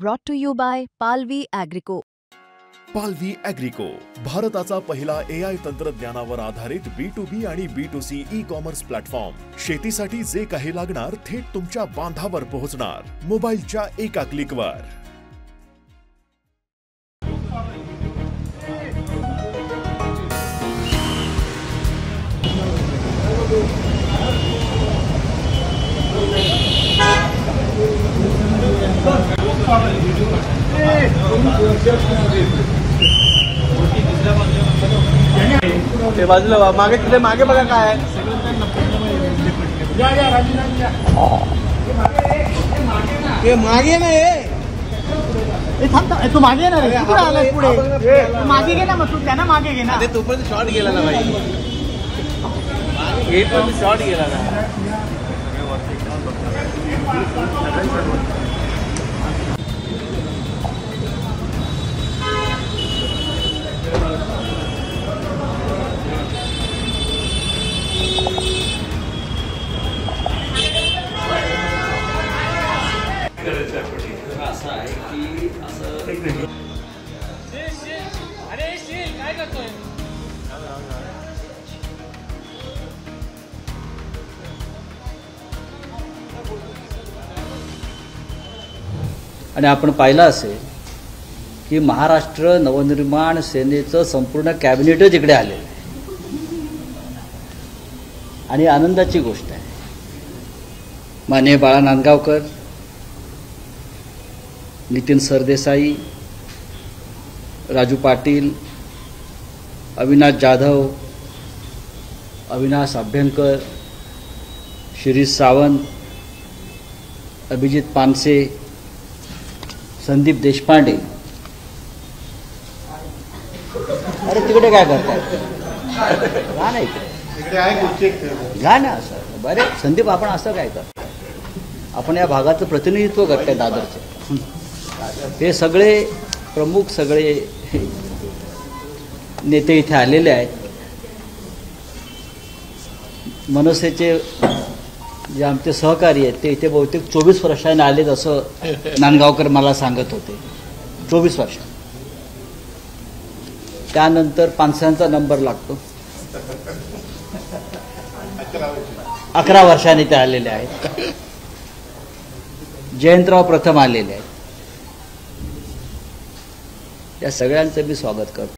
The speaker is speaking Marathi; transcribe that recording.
Brought to you by Palvi Agrico. पालवी ॲग्रिको, भारताचा पहिला AI तंत्रज्ञानावर आधारित B2B आणि B2C ई-कॉमर्स प्लॅटफॉर्म. शेतीसाठी जे काही लागणार थेट तुमच्या बांधावर पोहोचणार, मोबाईलच्या एका क्लिकवर. ते बाजूला मागे तिथे मागे बघा काय आहे. ते मागे ना हे थांब तू मागे ना रे, कुठे आलाय पुढे मागे गे ना, मग तू त्यांना मागे घे ना. तो पण शॉर्ट गेला ना भाई, हे पण शॉर्ट गेला ना. आणि आपण पाहिलं असेल की महाराष्ट्र नवनिर्माण सेनेचं संपूर्ण कॅबिनेटच इकडे आलेलं आहे आणि आनंदाची गोष्ट आहे. माननीय बाळा नांदगावकर, नितीन सरदेसाई, राजू पाटील, अविनाश जाधव, अविनाश अभ्यंकर, शिरीष सावंत, अभिजित पानसे, संदीप देशपांडे. अरे तिकडे काय करताय? जा ना इकडे, जा ना. असं बरे संदीप, आपण असं काय करताय? आपण या भागाचं प्रतिनिधित्व करताय दादरचं. हे सगळे प्रमुख सगळे नेते इथे आलेले आहेत. मनसेचे जे आमचे सहकारी आहेत ते इथे बहुतेक 24 वर्षांनी आलेत असं नांदगावकर मला सांगत होते. 24 वर्ष. त्यानंतर पानसांचा नंबर लागतो. 11 वर्षांनी ते आलेले आहेत. जयंतराव प्रथम आलेले आहेत. या सगळ्यांचं मी स्वागत करतो.